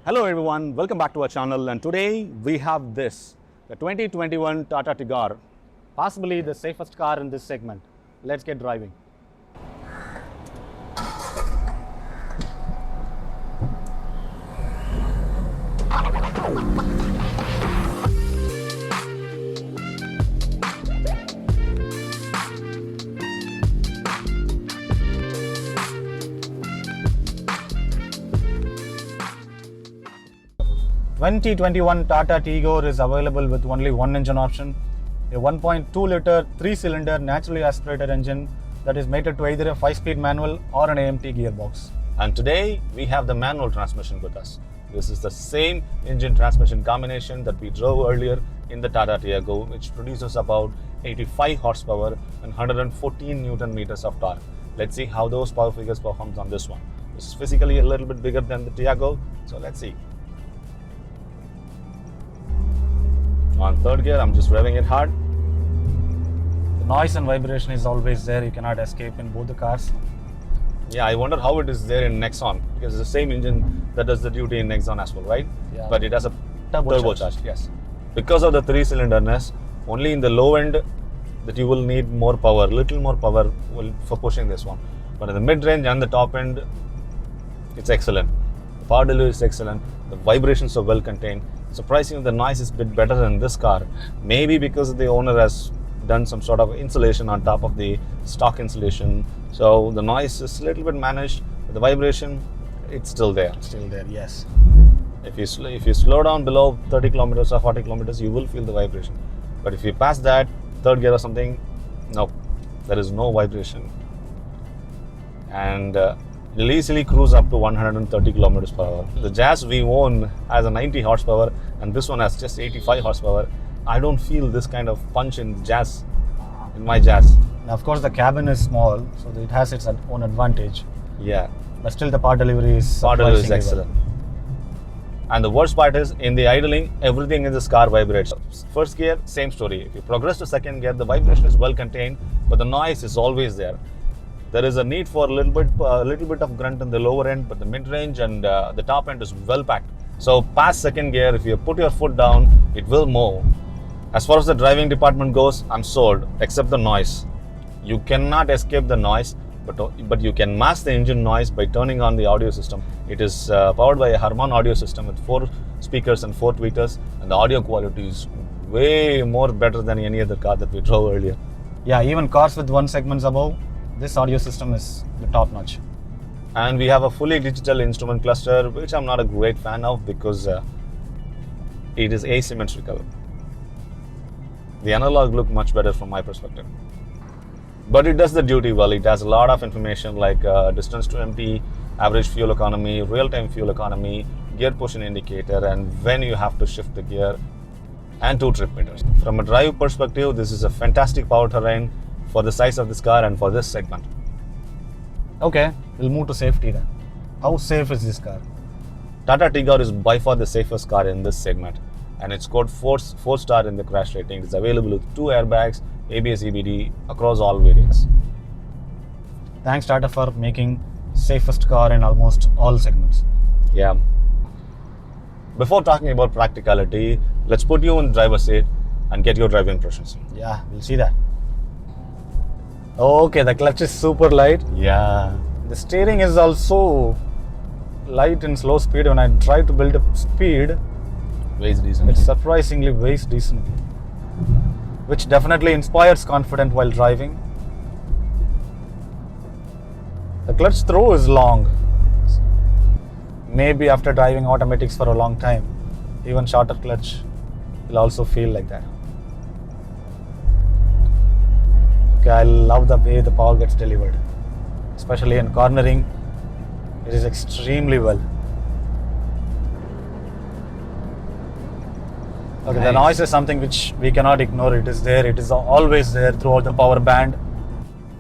Hello everyone, welcome back to our channel, and today we have this, the 2021 Tata Tigor, possibly the safest car in this segment. Let's get driving. The 2021 Tata Tigor is available with only one engine option, a 1.2 liter 3-cylinder naturally aspirated engine that is mated to either a 5-speed manual or an AMT gearbox. And today we have the manual transmission with us. This is the same engine transmission combination that we drove earlier in the Tata Tigor, which produces about 85 horsepower and 114 Newton meters of torque. Let's see how those power figures performs on this one. This is physically a little bit bigger than the Tigor, so let's see. On third gear, I'm just revving it hard. The noise and vibration is always there. You cannot escape in both the cars. Yeah, I wonder how it is there in Nexon, because it's the same engine that does the duty in Nexon as well, right? Yeah. But it has a turbocharged. Yes. Because of the 3-cylinderness, only in the low end that you will need more power, little more power for pushing this one. But in the mid-range and the top end, it's excellent. The power delivery is excellent. The vibrations are well contained. Surprisingly, the noise is a bit better than this car. Maybe because the owner has done some sort of insulation on top of the stock insulation. So the noise is a little bit managed. But the vibration, it's still there. Still there, yes. If you slow down below 30 kilometers or 40 kilometers, you will feel the vibration. But if you pass that, third gear or something, no, there is no vibration. And it'll easily cruise up to 130 kilometers per hour. The Jazz we own has a 90 horsepower and this one has just 85 horsepower. I don't feel this kind of punch in Jazz, in my Jazz. Now, of course, the cabin is small, so it has its own advantage. Yeah. But still, the power delivery is excellent. And the worst part is, in the idling, everything in this car vibrates. First gear, same story. If you progress to second gear, the vibration is well contained, but the noise is always there. There is a need for a little bit of grunt in the lower end, but the mid-range and the top end is well packed. So past second gear, if you put your foot down, it will move. As far as the driving department goes, I'm sold, except the noise. You cannot escape the noise, but you can mask the engine noise by turning on the audio system. It is powered by a Harman audio system with 4 speakers and 4 tweeters, and the audio quality is way more better than any other car that we drove earlier. Yeah, even cars with 1 segment above, this audio system is the top notch. And we have a fully digital instrument cluster, which I'm not a great fan of because it is asymmetrical. The analog look much better from my perspective. But it does the duty well. It has a lot of information like distance to empty, average fuel economy, real-time fuel economy, gear position indicator, and when you have to shift the gear, and 2 trip meters. From a drive perspective, this is a fantastic power terrain for the size of this car and for this segment. Okay, we'll move to safety then. How safe is this car? Tata Tigor is by far the safest car in this segment, and it's scored 4-star in the crash rating. It's available with 2 airbags, ABS EBD across all variants. Thanks Tata for making safest car in almost all segments. Yeah. Before talking about practicality, let's put you in driver's seat and get your driving impressions. Yeah, we'll see that. Okay, the clutch is super light. Yeah. The steering is also light in slow speed. When I try to build up speed, weighs decently. It surprisingly weighs decently, which definitely inspires confidence while driving. The clutch throw is long. Maybe after driving automatics for a long time, even shorter clutch will also feel like that. Okay, I love the way the power gets delivered, especially in cornering. It is extremely well. Okay, nice. The noise is something which we cannot ignore. It is there. It is always there throughout the power band.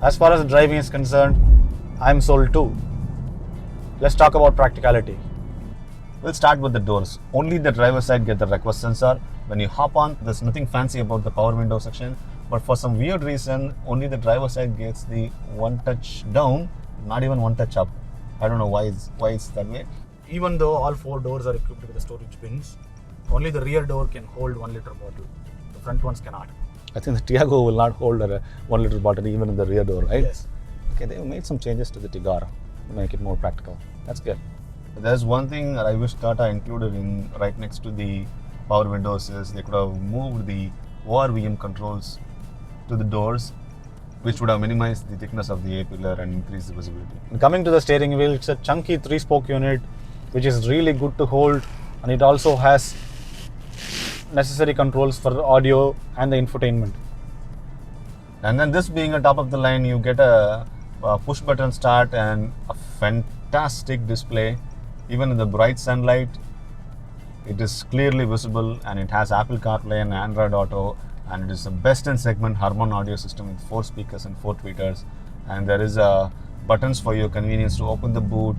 As far as driving is concerned, I'm sold too. Let's talk about practicality. We'll start with the doors. Only the driver's side get the request sensor. When you hop on, there's nothing fancy about the power window section. But for some weird reason, only the driver's side gets the 1 touch down, not even 1 touch up. I don't know why it's that way. Even though all 4 doors are equipped with the storage bins, only the rear door can hold 1 liter bottle. The front ones cannot. I think the Tiago will not hold a 1 liter bottle even in the rear door, right? Yes. Okay, they made some changes to the Tigor to make it more practical. That's good. There's one thing that I wish Tata included in right next to the power windows is they could have moved the ORVM controls to the doors, which would have minimized the thickness of the A-pillar and increased the visibility. And coming to the steering wheel, it's a chunky 3-spoke unit, which is really good to hold, and it also has necessary controls for audio and the infotainment. And then this being a top of the line, you get a push button start and a fantastic display. Even in the bright sunlight, it is clearly visible, and it has Apple CarPlay and Android Auto, and it is the best in segment Harman audio system with 4 speakers and 4 tweeters. And there is buttons for your convenience to open the boot,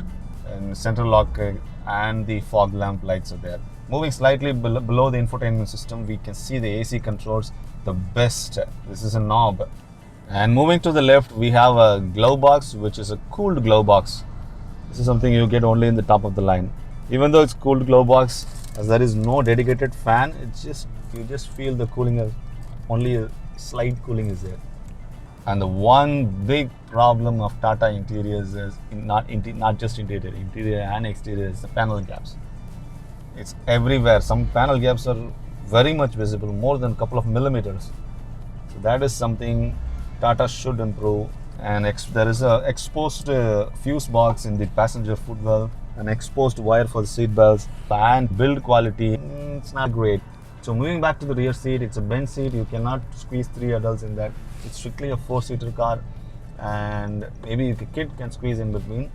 and central lock, and the fog lamp lights are there. Moving slightly below the infotainment system, we can see the AC controls, the best. This is a knob. And moving to the left, we have a glove box, which is a cooled glove box. This is something you get only in the top of the line. Even though it's cooled glove box, as there is no dedicated fan, it's just, you just feel the cooling, only a slight cooling is there. And the one big problem of Tata interiors is not just interior and exterior, is the panel gaps. It's everywhere. Some panel gaps are very much visible, more than a couple of millimeters. So that is something Tata should improve. And there is a exposed fuse box in the passenger footwell, an exposed wire for the seat belts, and build quality, it's not great. So moving back to the rear seat, it's a bench seat. You cannot squeeze 3 adults in that. It's strictly a 4-seater car, and maybe a kid can squeeze in between.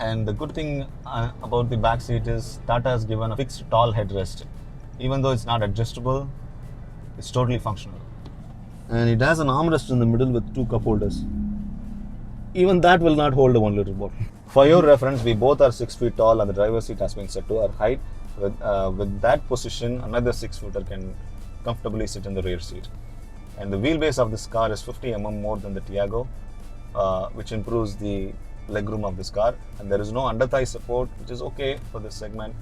And the good thing about the back seat is Tata has given a fixed tall headrest. Even though it's not adjustable, it's totally functional. And it has an armrest in the middle with 2 cup holders. Even that will not hold a 1 liter bottle. For your reference, we both are 6 feet tall, and the driver's seat has been set to our height. With that position, another 6-footer can comfortably sit in the rear seat. And the wheelbase of this car is 50 mm more than the Tiago, which improves the legroom of this car. And there is no under thigh support, which is okay for this segment.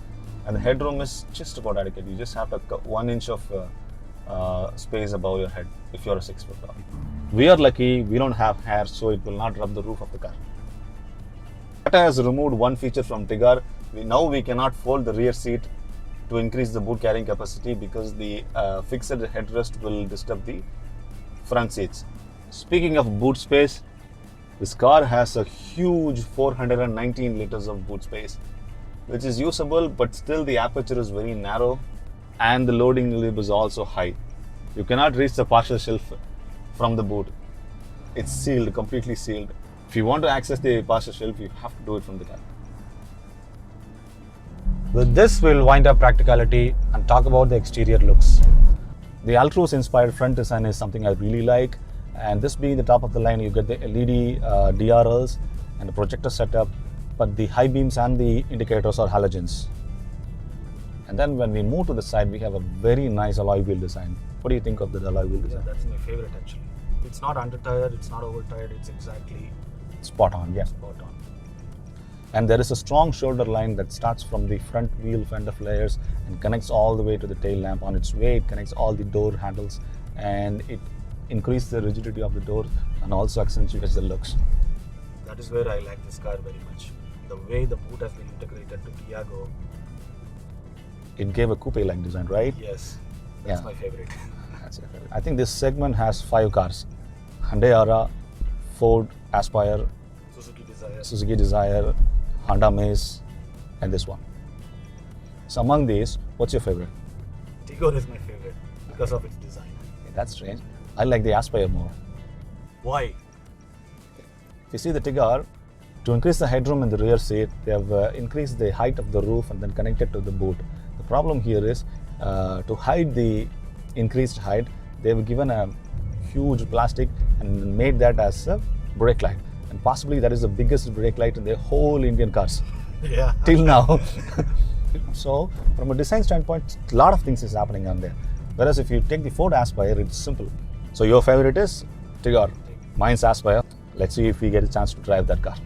And the headroom is just about adequate. You just have to 1 inch of space above your head if you're a 6 foot tall. We are lucky we don't have hair, so it will not rub the roof of the car. Tata has removed one feature from Tigor. Now we cannot fold the rear seat to increase the boot carrying capacity, because the fixed headrest will disturb the front seats. Speaking of boot space, this car has a huge 419 liters of boot space, which is usable, but still the aperture is very narrow, and the loading lib is also high. You cannot reach the partial shelf from the boot. It's sealed, completely sealed. If you want to access the partial shelf, you have to do it from the car. With this, we'll wind up practicality and talk about the exterior looks. The Altroz-inspired front design is something I really like, and this being the top of the line, you get the LED DRLs and the projector setup, but the high beams and the indicators are halogens. And then when we move to the side, we have a very nice alloy wheel design. What do you think of the alloy wheel design? Yeah, that's my favorite actually. It's not under-tired, it's not over-tired, it's exactly Spot on, yeah. spot on. And there is a strong shoulder line that starts from the front wheel fender flares and connects all the way to the tail lamp. On its way, it connects all the door handles, and it increases the rigidity of the door and also accentuates the looks. That is where I like this car very much. The way the boot has been integrated to Tiago, It gave a coupe-like design, right? yes, that's Yeah. my favorite. That's your favorite. I think this segment has 5 cars: Hyundai Ara, Ford Aspire, Suzuki Desire, Honda Maze, and this one. So among these, what's your favorite? Tigor is my favorite because of its design. That's strange. I like the Aspire more. Why? If you see the Tigor, to increase the headroom in the rear seat, they have increased the height of the roof and then connected to the boot. The problem here is to hide the increased height, they have given a huge plastic and made that as a brake light. And possibly that is the biggest brake light in the whole Indian cars Yeah. till now. So from a design standpoint, a lot of things is happening on there. Whereas if you take the Ford Aspire, it's simple. So your favorite is Tigor. Mine's Aspire. Let's see if we get a chance to drive that car.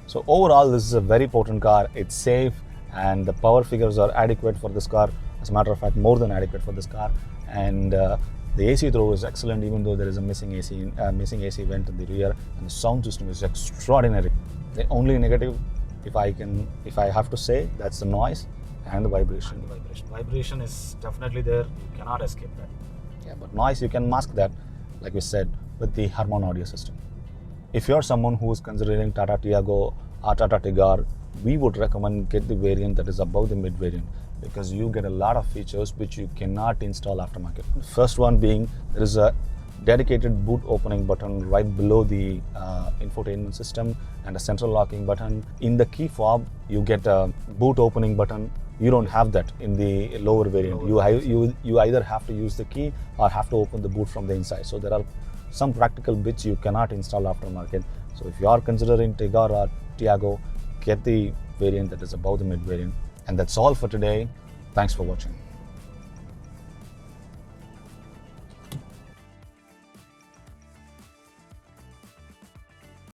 So overall, this is a very potent car. It's safe, and the power figures are adequate for this car. As a matter of fact, more than adequate for this car. And the AC throw is excellent, even though there is a missing AC vent in the rear, and the sound system is extraordinary. The only negative, if I have to say, that's the noise and the vibration. Vibration is definitely there. You cannot escape that. Yeah, but noise, you can mask that, like we said, with the Harman audio system. If you're someone who is considering Tata Tiago or Tata Tigor, we would recommend get the variant that is above the mid variant, because you get a lot of features which you cannot install aftermarket. The first one being, there is a dedicated boot opening button right below the infotainment system, and a central locking button. In the key fob, you get a boot opening button. You don't have that in the lower variant. You either have to use the key or have to open the boot from the inside. So there are some practical bits you cannot install aftermarket. So if you are considering Tigor or Tiago, get the variant that is above the mid variant. And that's all for today. Thanks for watching.